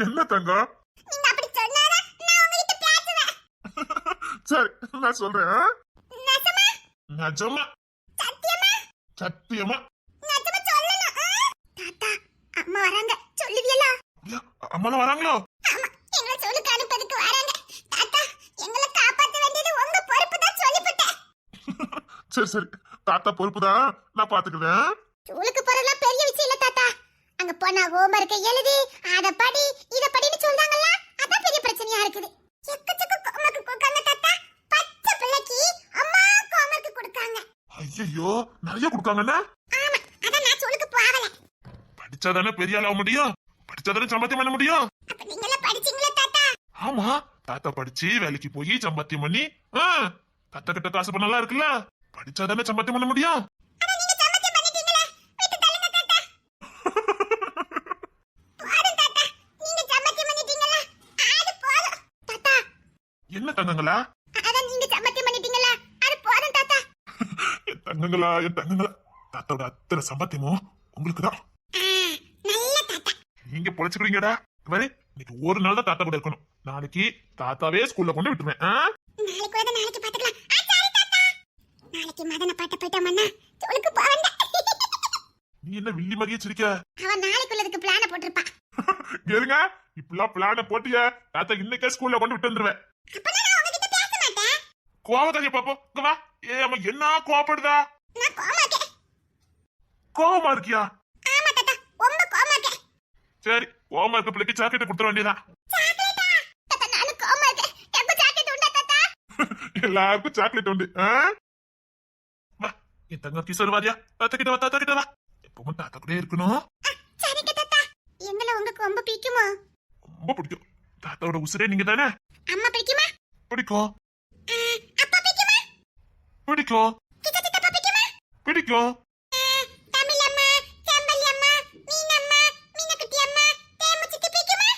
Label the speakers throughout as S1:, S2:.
S1: என்ன தங்கம்? சரி நான் சொல்றேன். நிஜமா சத்தியமா அம்மாலாம் வராங்களோ? சரி சரி தாத்தா பொறுப்புதான், நான் பாத்துக்கிறேன்.
S2: ஸ்கூலுக்கு போறதெல்லாம் பெரிய விஷயம் இல்ல தாத்தா. அங்க போனா ஹோம்வொர்க் எழுதி அத படி இத படின்னு சொல்றாங்கல்ல, அதான் பெரிய பிரச்சனையா இருக்குது. எக்கச்சக்க ஹோம்வொர்க் கொடுக்காங்க தாத்தா. பச்சை பிள்ளைக்கு அம்மா ஹோம்வொர்க் கொடுக்காங்க.
S1: ஐயோ நிறைய கொடுக்காங்கண்ணா.
S2: ஆமா, அதான் நான் ஸ்கூலுக்கு போகல.
S1: படிச்சாதானே பெரிய ஆள ஆக முடியும், படிச்சாதானே சம்பாத்தியம் பண்ண முடியும்.
S2: அப்ப நீங்கள படிச்சீங்களா தாத்தா?
S1: ஆமா தாத்தா படிச்சு வேலைக்கு போய் சம்பாத்தியம் பண்ணி தாத்தா கிட்ட காசு பண்ணலாம் இருக்குல்ல, படிச்சாதானே சம்பாத்தியம் பண்ண முடியும்.
S2: அட நீங்க சம்பாத்தியம் பண்ணிட்டீங்களா? வீட்டு தள்ளுங்க தாத்தா. போடுங்க தாத்தா, நீங்க சம்பாத்தியம் பண்ணிட்டீங்களா? அது போதும் தாத்தா.
S1: என்ன தங்கங்களா?
S2: அட நீங்க சம்பாத்தியம் பண்ணிட்டீங்களா? அது போதும் தாத்தா.
S1: என் தங்கங்களா தாத்தாவோட அத்தனை சம்பாத்தியமும் உங்களுக்குதான்.
S2: நல்ல தாத்தா.
S1: நீங்க பொழைச்சுக்கிறீங்கடா. பாரு இன்னைக்கு ஒரு நாள் தான் தாத்தா கூட இருக்கணும், நாளைக்கு தாத்தாவே ஸ்கூல்ல கொண்டு விட்டுருவேன்.
S2: நாளைக்கு கூட நாளைக்கு பாத்துக்கலாம். சரி தாத்தா. நாளைக்கு மதன பாட்ட போய்ட்டோம்னா ஸ்கூலுக்கு போறேன்.
S1: நீ என்ன வில்லி மாதிரியே சிரிக்க?
S2: அவன் நாளைக்குள்ளதுக்கு பிளான போட்டுருப்பான்.
S1: கேளுங்க, இப்பெல்லாம் பிளான போட்டிய தாத்தா இன்னைக்கே ஸ்கூல்ல கொண்டு விட்டு வந்துருவேன்.
S2: அப்பனா நான் உங்ககிட்ட பேச மாட்டேன்.
S1: கோவக்காரிய பாப்போம், இங்க வா. அம்மா என்ன கோவப்படுதா?
S2: நான் கோமாக்கே.
S1: கோவமா இருக்கியா?
S2: ஆமா தாத்தா, ரொம்ப கோமாக்கே.
S1: சரி கோவமா இருக்க பிள்ளைக்கு சாக்லேட் கொடுத்துட வேண்டியதா?
S2: சாக்லேட்டா? தாத்தா நானும் கோமாக்கே. எனக்கு சாக்லேட் உண்டா தாத்தா?
S1: எல்லாருக்கும் சாக்லேட் உண்டு. வா என் தங்க கிசோர்வாதியா, தாத்தா கிட்ட வா, தாத்தா கிட்ட வா. எப்பவும் தாத்தா கூட இருக்கணும்.
S2: சரிங்க தாத்தா. எங்கள உங்களுக்கு ரொம்ப பிடிக்குமா?
S1: ரொம்ப பிடிக்கும். தாத்தாவோட உசுரே நீங்க தானே.
S2: அம்மா பிடிக்குமா?
S1: பிடிக்கும்.
S2: அப்பா பிடிக்குமா?
S1: பிடிக்கும்.
S2: சித்தப்பா பிடிக்குமா?
S1: பிடிக்கும்.
S2: தமிழ் அம்மா, செம்பல்லி அம்மா, மீனம்மா, மீனக்குட்டி அம்மா, தேமுச்சிக்கு பிடிக்குமா?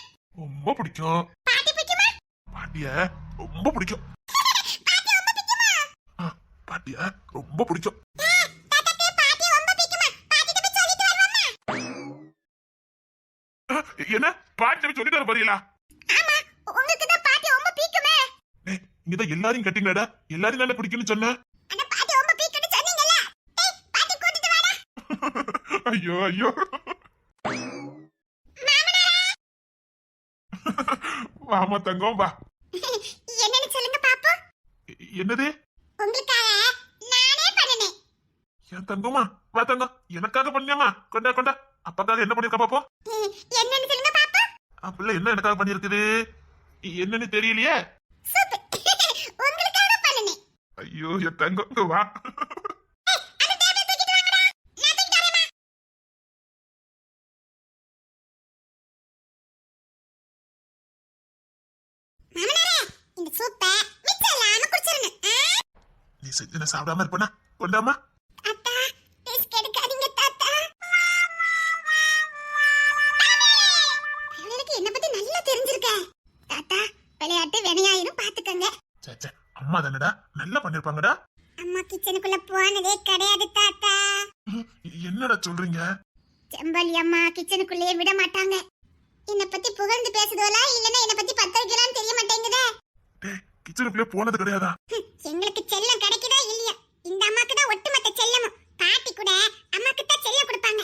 S1: ரொம்ப பிடிக்கும்.
S2: பாட்டி பிடிக்குமா?
S1: பாட்டிய ரொம்ப பிடிக்கும்.
S2: பாட்டி ரொம்ப பிடிக்குமா?
S1: பாட்டிய ரொம்ப பிடிக்கும்.
S2: தாத்தாக்கு பாட்டி ரொம்ப பிடிக்குமா? பாட்டிட்ட போய் சொல்லிட்டு வரவாமா?
S1: என்ன பாட்டிட்ட போய் சொல்லிட்டு வர போறீங்களா?
S2: ஆமா, உங்களுக்கு தான் பாட்டி ரொம்ப பிடிக்குமே.
S1: இங்கதான் எல்லாரையும் கட்டிங்கடா, எல்லாரும் நல்லா பிடிக்கும்னு சொன்ன.
S2: அட பாட்டி ரொம்ப பிடிக்கும்னு சொன்னீங்கல்ல. பாட்டி கூட்டிட்டு வாடா.
S1: ஐயோ ஐயோ. வாமா தங்கம் வா.
S2: என்னன்னு சொல்லுங்க பாப்போம்.
S1: என்னது?
S2: உங்களுக்காக நானே பண்ணனேன்.
S1: என் தங்கம்மா வா தங்கம், எனக்காக பண்ணியாமா? கொண்டா கொண்டா. அப்பாக்காக என்ன பண்ணிருக்க பாப்போம்.
S2: என்னன்னு சொல்லுங்க பாப்போம்.
S1: அப்பல என்ன எனக்காக பண்ணிருக்குது என்னன்னு தெரியலையே.
S2: சூப்பர். உங்களுக்காக பண்ணனேன்.
S1: ஐயோ என் தங்கம் இங்க வா.
S2: அந்த டேபிள் தூக்கிட்டு வாங்கடா. நான் தூக்கிட்டு வரேன்மா. மாமனாரே, இந்த சூப்பை மிச்சம் இல்லாம குடிச்சிரணும்.
S1: நீ செஞ்சு நான் சாப்பிடாம இருப்பனா? கொண்டாமா.
S2: அத்தா, ரிஸ்க் எடுக்காதீங்க தாத்தா. இவளுக்கு என்ன பத்தி நல்லா தெரிஞ்சிருக்க. தாத்தா, விளையாட்டு வினையாயிரும் பாத்துக்கங்க.
S1: சே அம்மா தானடா, நல்லா பண்ணிருப்பாங்கடா.
S2: அம்மா கிச்சனுக்குள்ள போனதே கிடையாது தாத்தா.
S1: என்னடா சொல்றீங்க?
S2: செம்பல்லி அம்மா கிச்சனுக்குள்ளே விட மாட்டாங்க. என்ன பத்தி புகழ்ந்து பேசுதோலா இல்லனா என்ன பத்தி பத்த வைக்கலாம்னு தெரிய மாட்டேங்குதே.
S1: டேய் கிச்சனுக்குள்ளே போனது கிடையாதா?
S2: எங்களுக்கு செல்லம் கிடைக்குதா இல்லையா? இந்த அம்மாக்கு தான் ஒட்டுமொத்த செல்லமும். பாட்டி கூட அம்மாக்கு தான் செல்லம் கொடுப்பாங்க.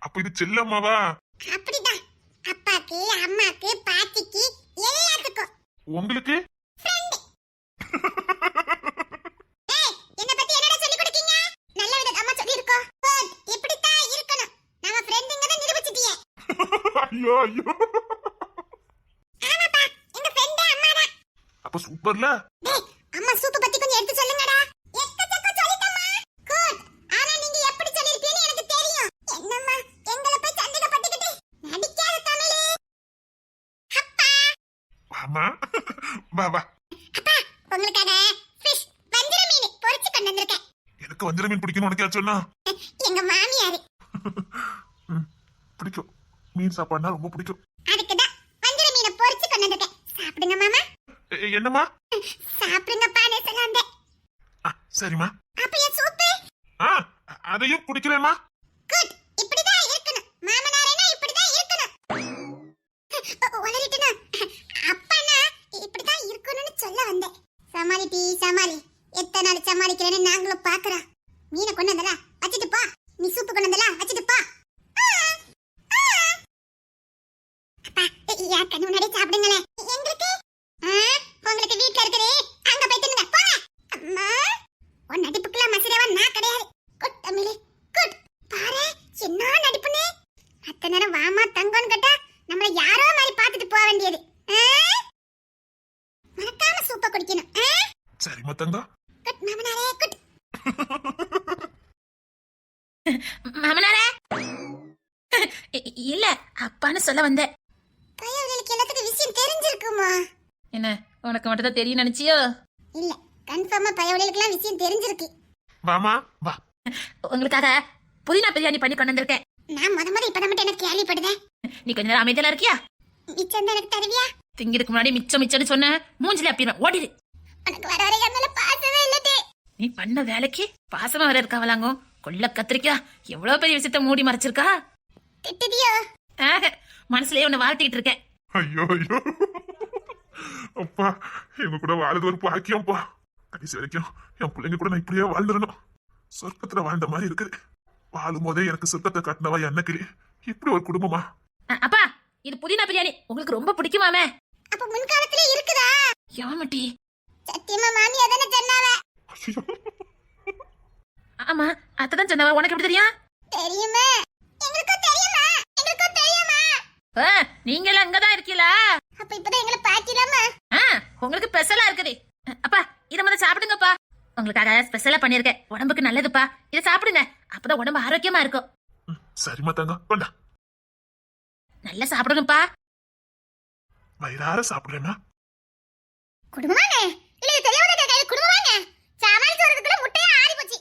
S1: அப்ப இது செல்லம்மாவா?
S2: அப்படிதான். அப்பாக்கு, அம்மாக்கு, பாட்டிக்கு எல்லாத்துக்கும்.
S1: உங்களுக்கு?
S2: ஃப்ரெண்ட். ஏய், என்ன பத்தி என்னடா சொல்லி கொடுக்கீங்க? நல்ல விதமா அம்மா சொல்லி இருக்கோம். குட், இப்படி தான் இருக்கணும். நாம ஃப்ரெண்ட்ங்கத நிரூபிச்சிட்டியே.
S1: ஐயோ ஐயோ.
S2: ஆமாப்பா, எங்க ஃப்ரெண்ட் அம்மா தான்.
S1: அப்ப சூப்பர்ல.
S2: டேய், அம்மா சூப்பு பத்தி கொஞ்சம் எடுத்து சொல்லுங்கடா. எக்கச்சக்க சொல்லிட்டம்மா. குட். ஆனா நீங்க எப்படி சொல்லிருப்பீங்கன்னு எனக்கு தெரியும். என்னம்மா, எங்கள போய் சந்தேகப்பட்டுக்கிட்டு நடிக்காத தமிழே. அப்பா.
S1: ஆமா வா வா.
S2: அப்பா, உங்களுக்காக ஃபிஷ் வஞ்சர மீன் பொரிச்சு கொண்டு வந்திருக்கேன்.
S1: எனக்கு வஞ்சர மீன் பிடிக்கும்னு உனக்கு யார் சொன்னா?
S2: எங்க மாமியாரு.
S1: பிடிக்கும், மீன் சாப்பாடுனா ரொம்ப பிடிக்கும்.
S2: அதுக்கு தான் வஞ்சர மீனை பொரிச்சு கொண்டு வந்திருக்கேன். சாப்பிடுங்க மாமா.
S1: என்னம்மா?
S2: சாப்பிடுங்கப்பா சொன்னாங்க.
S1: சரிம்மா.
S2: அப்ப என் சூப்பு?
S1: அதையும் குடிக்கிறேம்மா.
S2: உளறிட்டனா அப்பனா இப்படிதான் இருக்கணும்னு சொல்ல வந்தேன். சமாளி டீ சமாளி. எத்தனை நாள் சமாளிக்கிறேன்னு நாங்களும் பாக்குறோம். மீனை கொண்டு வந்தல வச்சுட்டு போ. நீ சூப்பு கொண்டு வந்தல வச்சுட்டு போ. அப்பா யார் கண்ணு முன்னாடி சாப்பிடுங்களே. எங்களுக்கு உங்களுக்கு வீட்டுல இருக்குது அங்க போய் தின்னுங்க போங்க. அம்மா உன் நடிப்புக்கெல்லாம் மசிரவா நான் கிடையாது. குட் தமிழே குட். பாரு என்ன நடிப்புனே. அத்தனை நேரம் வாமா தங்கன்னு கேட்டா நம்மள யாரோ மாதிரி பார்த்துட்டு போக வேண்டியது. மறக்காம சூப்பை குடிக்கணும்.
S1: சரிம்மா தங்கம்.
S2: Good மாமனாரே good.
S3: மாமனாரே இல்ல அப்பான்னு சொல்ல வந்தேன்.
S2: பையவங்களுக்கு எல்லாத்துக்கும் விஷயம் தெரிஞ்சிருக்குமா?
S3: என்ன உனக்கு மட்டும் தான் தெரியும் நினைச்சியோ?
S2: இல்ல கன்ஃபார்மா பையவங்களுக்குலாம் விஷயம் தெரிஞ்சிருக்கு.
S1: வாமா வா.
S3: உங்களுக்காக புதினா பிரியாணி பண்ணி கொண்டு வந்திருக்கேன்.
S2: நான் முத இப்பதான் மட்டும் எனக்கு கேள்விப்படுதேன்.
S3: நீ கொஞ்ச நேரம் அமைதியா இருக்கியா?
S2: மிச்சம் தான் எனக்கு தருவியா?
S3: திங்கிறதுக்கு முன்னாடி மிச்சம்னு சொன்ன மூஞ்சில அப்பிடுவேன் ஓடிடு.
S2: உனக்கு வர வரை என் மேல பாசமே இல்லதே.
S3: நீ பண்ண வேலைக்கு பாசமா வேற இருக்காவலாங்கோ. கொள்ள கத்திரிக்கா எவ்வளவு பெரிய விஷயத்த மூடி மறைச்சிருக்கா.
S2: திட்டுதியோ?
S3: மனசுலயே உன்னை வாழ்த்திக்கிட்டு இருக்கேன்.
S1: ஐயோ ஐயோ அப்பா எங்க கூட வாழ்றது ஒரு பாக்கியம்ப்பா. கடைசி வரைக்கும் என் பிள்ளைங்க கூட நான் இப்படியே வாழ்ந்துடணும். சொர்க்கத்துல வாழ்ந்த மாதிரி இருக்குது. வாழும் போதே எனக்கு சொர்க்கத்தை காட்டினவா என்ன கிளி. இப்படி ஒரு குடும்பமா?
S3: அப்பா இது புதினா பிரியாணி உங்களுக்கு ரொம்ப பிடிக்குமாமே?
S2: அப்ப முன்காலத்திலே இருக்குதா?
S3: யாமட்டி
S2: சத்தியமா மாமி அதானே சொன்னாவ.
S3: ஆமா அதான் சொன்னவ. உனக்கு எப்படி தெரியும்?
S2: தெரியுமே. எங்களுக்கும் தெரியுமா? எங்களுக்கும் தெரியுமா?
S3: நீங்க எல்லாம் அங்கதான் இருக்கீங்களா?
S2: அப்ப இப்பதான் எங்களை பாக்கலாமா?
S3: உங்களுக்கு ஸ்பெஷலா இருக்குது. அப்பா இத முதல்ல சாப்பிடுங்கப்பா. உங்களுக்காக ஸ்பெஷலா பண்ணிருக்கேன். உடம்புக்கு நல்லதுப்பா. இத சாப்பிடுங்க. அப்பதான் உடம்பு ஆரோக்கியமா இருக்கும்.
S1: சரிம்மா தங்கம் கொண்டா.
S3: நல்லா சாப்பிடணும்ப்பா.
S1: வயிறார சாப்பிடுறேன்னா
S2: குடும்பமானே இல்ல இது தெரியாத கையில குடும்பமானே. சாமான் சோறதுக்குள்ள முட்டையே ஆறி போச்சு.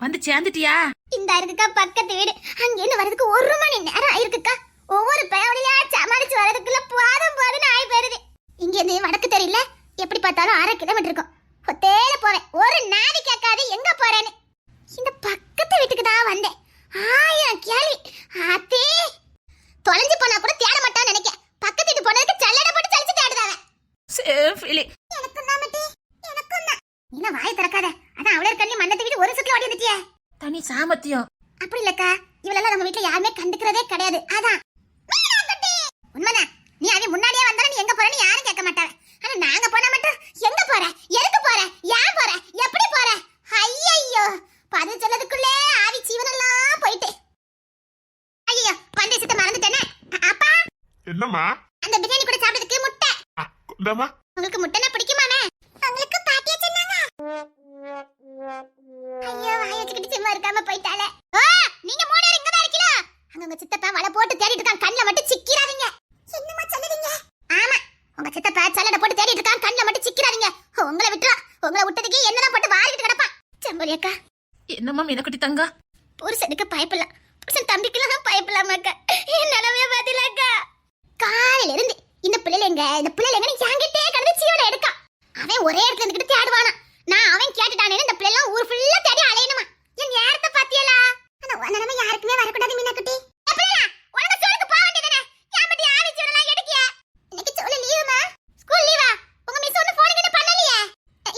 S3: வந்து சேர்ந்துட்டியா?
S2: இந்த இருக்குக்கா பக்கத்து வீடு. அங்க இருந்து வரதுக்கு 1 மணி நேரம் ஆயிருக்குக்கா. ஒவ்வொரு பயவழியா சமாளிச்சு வரதுக்குள்ள போதும் ஆகி போயிருது. இங்க இருந்து வடக்கு தெரியல எப்படி பார்த்தாலும் 1/2 கிலோமீட்டர் இருக்கும். ஒத்தேல போவேன். ஒரு நாடி கேட்காது எங்க போறேன்னு. இந்த பக்கத்து வீட்டுக்கு தான் வந்தேன். 1000 கேள்வி. ஆத்தே தொலைஞ்சு போனா கூட தேட மாட்டான்னு நினைக்க. பக்கத்து வீட்டு போனதுக்கு சல்லடை போட்டு சலிச்சு தேடுதாவ. எனக்கும் தான் மட்டி எனக்கும் தான். நீ வாயை திறக்காத. அதான் அவளே கண்ணி மண்ணத்தை விட்டு ஒரு சுத்துல ஓடி வந்துட்டியே.
S3: தனி சாமத்தியம்.
S2: அப்படி இல்லக்கா இவளெல்லாம் நம்ம வீட்டுல யாருமே கண்டுக்கிறதே கிடையாது. அதான் உண்மைதான். நீ அவன் முன்னாடியே வந்தாலும் நீ எங்க போறன்னு யாரும் கேட்க மாட்டாங்க. ஆனா நாங்க போனா மட்டும் எங்க போற எதுக்கு போற ஏன் போற எப்படி போற ஐயோ பதில் சொல்லதுக்குள்ளே ஆவி ஜீவனெல்லாம் போயிட்டு. ஐயோ பந்தயத்தை மறந்துட்டேனே. அப்பா
S1: என்னம்மா?
S2: அந்த பிரியாணி கூட சாப்பிட்டதுக்கு முட்டை
S1: கொண்டாமா.
S2: உங்களுக்கு முட்டைனா பிடிக்குமாமே? உங்களுக்கு பாட்டியா சொன்னாங்க. ஐயோ வாய் வச்சுக்கிட்டு சும்மா இருக்காம போயிட்டாலே. நீங்க 3 பேர் இங்க தான் இருக்கீங்களா? அங்க உங்க சித்தப்பா வலை போட்டு தேடிட்டு இருக்கான். கண்ணுல மட்டும் சிக்கிறாதீங்க. என்னமா சொல்லுவீங்க? ஆமா உங்க சித்தப்பா சல்லடை போட்டு தேடிட்டு இருக்கான். கண்ணுல மட்டும் சிக்கிறாதீங்க. உங்களை விட்டுறா. உங்களை விட்டதுக்கு என்னதான் போட்டு வாரிட்டு கிடப்பான். செம்பரி அக்கா
S3: என்னம்மா மீனக்குட்டி தங்கா?
S2: புருஷனுக்கு பயப்பில்ல. புருஷன் தம்பிக்கெல்லாம் பயப்பில்லாமக்கா. என் நிலமைய பாத்திலக்கா. காலையில இருந்து இந்த பிள்ளைல எங்க என்கிட்டே கடந்து சீவனை எடுக்கா. அவன் ஒரே இடத்துல இருந்துகிட்டு தேடுவானா. நான் அவன் கேட்டுட்டானே இந்த பிள்ளை எல்லாம் ஊர் ஃபுல்லா தேடி அலையணுமா. என் நேரத்தை பாத்தியலா? ஆனா உன் நிலைமை யாருக்குமே வரக்கூடாது மீனாக்குட்டி. உனக்கு சொல்லுக்கு போக வேண்டியதானே. ஏன் பத்தி ஆவி சீவனெல்லாம் எடுக்கிய? இன்னைக்கு சொல்லு லீவுமா? ஸ்கூல் லீவா? உங்க மிஸ் ஒண்ணு போன் கிட்ட பண்ணலையே.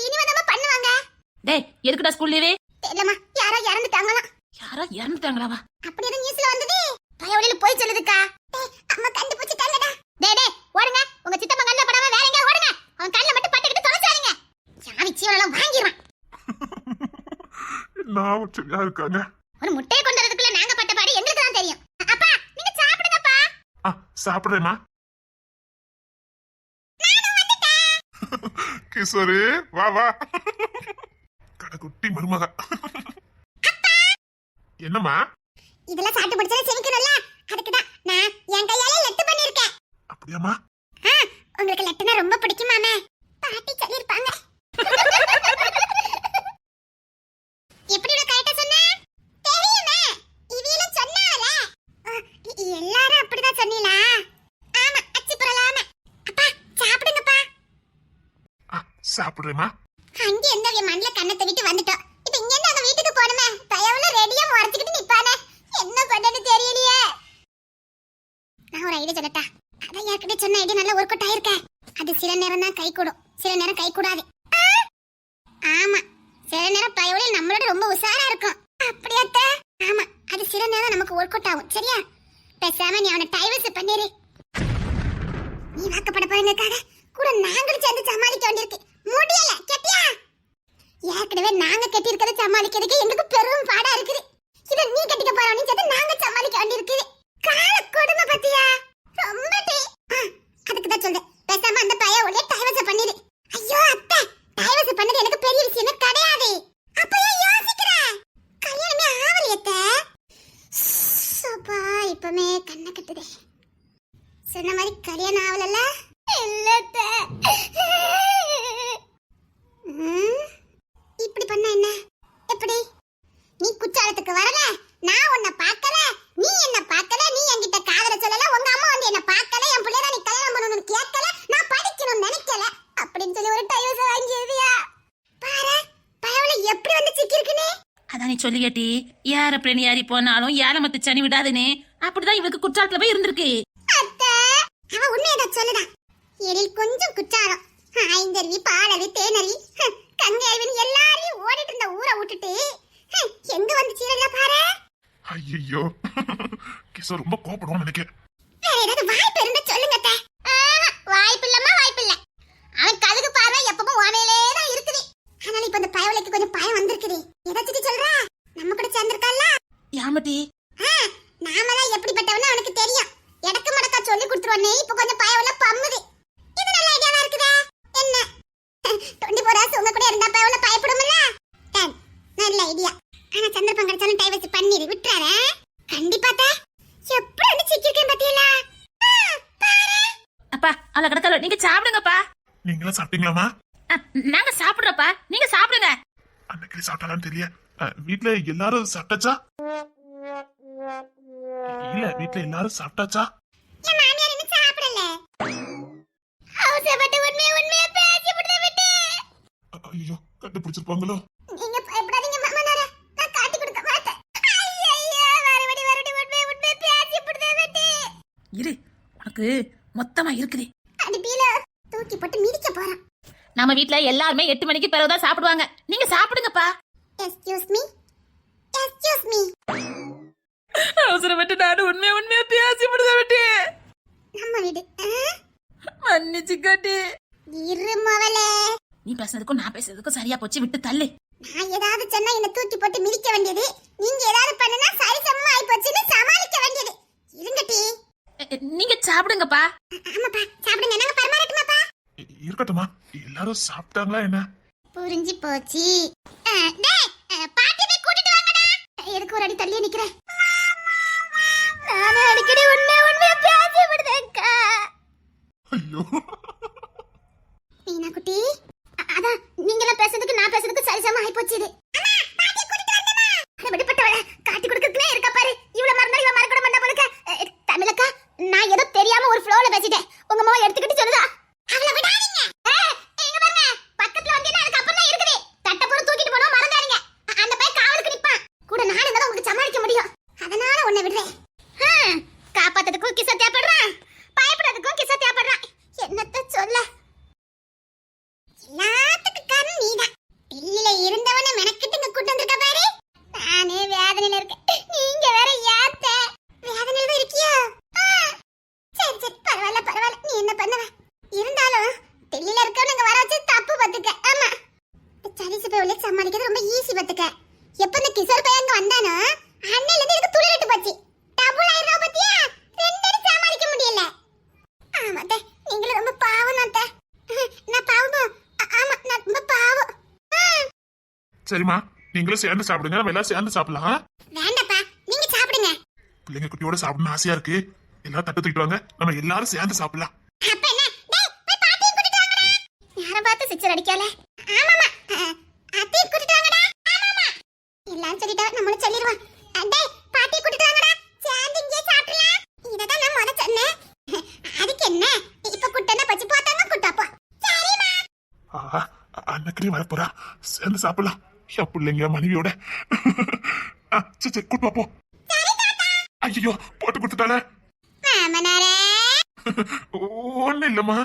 S2: இனி வந்தாம பண்ணுவாங்க.
S3: டேய் எதுக்குடா ஸ்கூல் லீவு?
S2: தெரியலமா யாரோ இறந்துட்டாங்களாம்.
S3: யாரோ இறந்துட்டாங்களாவா?
S2: அப்படி எதுவும் நியூஸ்ல வந்தது. பயவழியில போய் சொல்லுதுக்கா. அம்மா கண்டுபிடிச்சிட்டாங்கடா. டேய் ஓடுங்க. உங்க சித்தப்பா கண்ண படாம வேற எங்க ஓடுங்க. அவன் கண்ணல மட்டும் பட்டுக்கிட்டு தொலைச்சாதீங்க. யாவி சீவனெல்லாம் வாங்கிடுவான்.
S1: நான் வச்சுயா இருக்காங்க.
S2: ஒரு முட்டையை கொண்டு வரதுக்குள்ள நாங்க பட்ட பாடு எங்களுக்கு தான் தெரியும். அப்பா நீங்க சாப்பிடுங்கப்பா.
S1: சாப்பிடுறேம்மா.
S2: நானும் வந்துட்டேன்.
S1: கிஷோரு வா வா. கடைக்குட்டி மருமக. என்னம்மா?
S2: இதெல்லாம் சாப்பிட்டு முடிச்சா செமிக்கணும்ல. அதுக்கு தான் நான் என் கையால லட்டு பண்ணிருக்கேன்.
S1: அப்படியாம்மா?
S2: உங்களுக்கு லட்டுனா ரொம்ப பிடிக்குமாமே. பாட்டி சொல்லிருப்பாங்க. எப்படி நான் கைட்ட சொன்னேன்? தெரியுமே. இவியில சொன்னால. எல்லாரும் அப்படிதான் சொன்னீங்களா? ஆமா அச்சி புரலாம. அப்பா சாப்பிடுங்கப்பா.
S1: சாப்பிடுறேம்மா.
S2: அங்க எந்த மண்ல கண்ணத்தை விட்டு வந்துட்டோம். இப்போ இங்க இருந்து அந்த வீட்டுக்கு போணுமே. தயவுல ரெடியா முறைச்சிட்டு நிப்பானே. என்ன பண்ணனு தெரியலையே. நான் ஒரு ஐடியா சொல்லட்டா. நேரம் கை கூடும், சில நேரம் கை கூடாது. ஆமா, சில நேரம் பயவுல நம்மளோட ரொம்ப உஷாரா இருக்கும். அப்படியே அத்தை? ஆமா, அது சில நேரம் நமக்கு ஒர்க் அவுட் ஆகும். சரியா? பேசாம நீ அவனை டைவர்ஸ் பண்ணிரு. நீ வாக்கப்பட போறதுக்காக கூட நாங்களும் சேர்ந்து சமாளிக்க வேண்டியிருக்கு. முடியல, கேட்டியா? ஏற்கனவே நாங்க கட்டி இருக்கிறத சமாளிக்கிறதுக்கு எங்களுக்கு பெரும் பாடா இருக்குது. இத நீ கட்டிக்க போறவனு சேர்த்து நாங்க சமாளிக்க வேண்டியிருக்குது. கால கொடுமை பத்தியா? ரொம்ப அதுக்கு தான் சொல்றேன், பேசாம அந்த பைய ஒரே டைவர்ஸ் பண்ணிடு. ஐயோ அத்தை, டைவர்ஸ் பண்ணது எனக்கு பெரிய விஷயமே கிடையாது. அப்ப ஏன் யோசிக்கிற? கல்யாணமே ஆவலையே அத்தை. சோபா இப்பமே கண்ணை கட்டுதே. சொன்ன மாதிரி கல்யாணம் ஆவலல்ல? இல்ல அத்தை. இப்படி பண்ண என்ன? எப்படி? நீ குற்றாலத்துக்கு வரல, நான் உன்னை பார்க்கல, நீ என்ன பார்க்கல, நீ என்கிட்ட காதல சொல்லல, உங்க அம்மா வந்து என்ன பார்க்கல, என் பிள்ளைய நீ கல்யாணம் பண்ணணும்னு கேட்கல, நான் படிக்கணும்னு நினைக்கல அப்படின்னு சொல்லி ஒரு டைவர்ஸ் வாங்கியதுயா. பாரு பயவுல எப்படி வந்து சிக்கிருக்குனே.
S3: அதான் நீ சொல்லி கேட்டி, யார பிரணி ஏறி போனாலும் ஏலமத்து சனி விடாதுன்னு அப்படிதான் இவளுக்கு குற்றாலத்துல போய் இருந்திருக்கு.
S2: அத்தை, அவ உண்மையதான் சொல்லுதான். எழில் கொஞ்சம் குற்றாலம், ஐந்தருவி, பாலருவி, தேனருவி, கங்கையருவின்னு எல்லாரையும் ஓடிட்டு இருந்த ஊரை விட்டுட்டு எங்க வந்து சீரல பாரு.
S1: ஐயோ கிஷோர் ரொம்ப கோபப்படுவான்னு நினைக்கிறேன்.
S2: வேற ஏதாவது வாய்ப்பு இருந்தா சொல்லுங்க அத்தை. வாய்ப்பு இல்லம்மா, வாய்ப்பு இல்ல. அவன் கழுகு பார்வை எப்பவும் வானையிலே தான் இருக்குது. அதனால இப்ப அந்த பயவலைக்கு கொஞ்சம் பயம் வந்திருக்குது. எதாச்சும் சொல்றா? நம்ம கூட சேர்ந்திருக்கால?
S3: யாமட்டி
S2: நாமெல்லாம் எப்படிப்பட்டவன்னு அவனுக்கு தெரியும். எடக்கு மடக்கா சொல்லி கொடுத்துருவானே, இப்ப கொஞ்சம் பயவல பம்முது. இது நல்ல ஐடியாவா இருக்குதா? என்ன 24 hours உங்க கூட இருந்தா பயவல பயப்படும்ல? நல்ல ஐடியா. ஆனா சந்தர்ப்பம் கிடைச்சாலும் டைவர்ஸ் பண்ணிடு, விட்டுறாரே. கண்டிப்பா தா. எப்படி வந்து சிக்கிருக்கேன் பாத்தீங்களா?
S3: அப்பா அவளை கிடக்கல, நீங்க சாப்பிடுங்கப்பா.
S1: நீங்களும் சாப்பிட்டீங்களாமா?
S3: நாங்க சாப்பிடுறப்பா, நீங்க சாப்பிடுங்க.
S1: அன்னைக்கு சாப்பிட்டாலான்னு தெரியல. வீட்ல எல்லாரும் சாப்பிட்டாச்சா? இல்ல, வீட்ல எல்லாரும் சாப்பிட்டாச்சா?
S2: என் மாமியார் இன்னும் சாப்பிடல. அவசரப்பட்டு உண்மையா பேசி விட்டு விட்டு.
S1: ஐயோ, கண்டுபிடிச்சிருப்பாங்களோ?
S2: நீங்க பயப்படாதீங்க மாமனாரே, நான் காட்டி கொடுக்க மாட்டேன். ஐயோ மறுபடி உண்மையா பேசி விட்டு விட்டு.
S3: இரு, உனக்கு மொத்தமா இருக்குது.
S2: அடிப்பீல தூக்கி போட்டு மிதிக்க போறான்.
S3: நம்ம வீட்ல எல்லாருமே 8 மணிக்கு பிறகுதான் சாப்பிடுவாங்க. நீங்க சாப்பிடுங்கப்பா.
S2: Excuse me.
S3: அவசரப்பட்டு நானும் உண்மையா பேசி விட்டு.
S2: நம்ம வீடு
S3: மன்னிச்சு காட்டி.
S2: இரு மவளே.
S3: நீ பேசுறதுக்கும் நான் பேசுறதுக்கும் சரியா போச்சு, விட்டு தள்ளு.
S2: நான் ஏதாவது சொன்னா என்ன தூக்கி போட்டு மிதிக்க வேண்டியது, நீங்க ஏதாவது பண்ணுனா சரிசமமா ஆயி போச்சுன்னு சமாளிக்க வேண்டியது. இருங்கட்டி.
S3: நீங்க சாப்பிடுங்கப்பா.
S2: ஆமாப்பா, சாப்பிடுங்க. நாங்க பரமாறட்டுமாப்பா?
S1: இருக்கட்டுமா, எல்லாரும் சாப்பிட்டாங்களா என்ன?
S2: புரிஞ்சு போச்சு. டேய், பாட்டி போய் கூட்டிட்டு வாங்கடா. எதுக்கு ஒரு அடி தள்ளி நிக்கிறேன்? நானே அடிக்கடி உண்மையா பேசி விடுதேக்கா.
S1: ஐயோ,
S2: மீனா குட்டி, அதான் நீங்களாம் பேசுறதுக்கு நான் பேசுறதுக்கு சரிசமமா ஆயி போச்சு. இது விடுபட்டவள காட்டி கொடுக்கறதுலே இருக்கா பாரு. இவ்வளவு மறந்தா இவ மறக்கட மாட்டா போலக்க. தமிழக்கா, நான் ஏதோ தெரியாம ஒரு ஃப்ளோல பேசிட்டேன். உங்க மாமா எடுத்துக்கிட்டு சொல்லுதா? அவள விடாதீங்க. இங்க பாருங்க, பக்கத்துல வந்தீனா அதுக்கு அப்புறம் தான் இருக்குது. தட்ட போற தூக்கிட்டு போனா மறந்தாதீங்க. அந்த பையன் காவலுக்கு நிப்பான். கூட நான் இருந்தாலும் உங்களுக்கு சமாளிக்க முடியும். அதனால உன்னை விடுறேன். காப்பாத்ததுக்கும் கிச தேப்படுறான், பயப்படுறதுக்கும் கிச தேப்படுறான். என்னத்த சொல்ல? எல்லாத்துக்கும் காரணம் நீதான். டெல்லியில இருந்தவன மெனக்கிட்டு இங்க கூட்டு வந்திருக்க பாரு. நானே வேதனையில இருக்கேன், நீங்க வேற ஏத்த வேதனையில தான் இருக்கியா? சரி பரவாயில்ல, நீ என்ன பண்ணுவ? இருந்தாலும் டெல்லியில இருக்கவங்க வர வச்சு தப்பு பத்துக்க. ஆமா, சரிசு போய் சமாளிக்கிறது ரொம்ப ஈஸி பத்துக்க. எப்ப இந்த கிஷோர் பையன் அங்க வந்தானோ அன்னையில இருந்து எனக்கு துளிரிட்டு போச்சு. டபுள் ஆயிரம் பத்தியா, ரெண்டு சமாளிக்க முடியல. ஆமாட்ட, நீங்களும் ரொம்ப பாவம் நாட்ட. நான் பாவமா? ஆமா, நான் ரொம்ப பாவம்.
S1: சரிம்மா, நீங்களும் சேர்ந்து சாப்பிடுங்க. நம்ம எல்லாம் சேர்ந்து சாப்பிடலாம்.
S2: வேண்டாப்பா, நீங்க சாப்பிடுங்க.
S1: பிள்ளைங்க குட்டியோட சாப்பிடணும்னு ஆசையா இருக்கு. எல்லாரும் தட்டு தூக்கிட்டு வாங்க, நம்ம எல்லாரும் சேர்ந்து சாப்பிடலாம்.
S2: அப்ப என்ன? டேய், போய் பாட்டியை கூட்டிட்டு வாங்கடா. யார பார்த்து சிக்ஸர் அடிக்கல? ஆமாமா, அத்தையை கூட்டிட்டு வாங்கடா. ஆமாமா, எல்லாரும் சொல்லிட்டா நம்மளும் சொல்லிடுவோம். டேய், பாட்டியை கூட்டிட்டு வாங்கடா, சேர்ந்து இங்கே சாப்பிடலாம். இததான் நான் முத சொன்னேன். அதுக்கு என்ன, இப்ப குட்டனா பச்சு போட்டாங்க குட்டாப்பா. சரிமா.
S1: அன்னைக்கு வரப்போறா, சேர்ந்து சாப்பிடலாம். என் பிள்ளைங்க மனைவியோட. சரி கூட்டு போ. ஐயோ, போட்டு கொடுத்துட்டால.
S2: மாமனாரே.
S1: ஒண்ணு இல்லம்மா.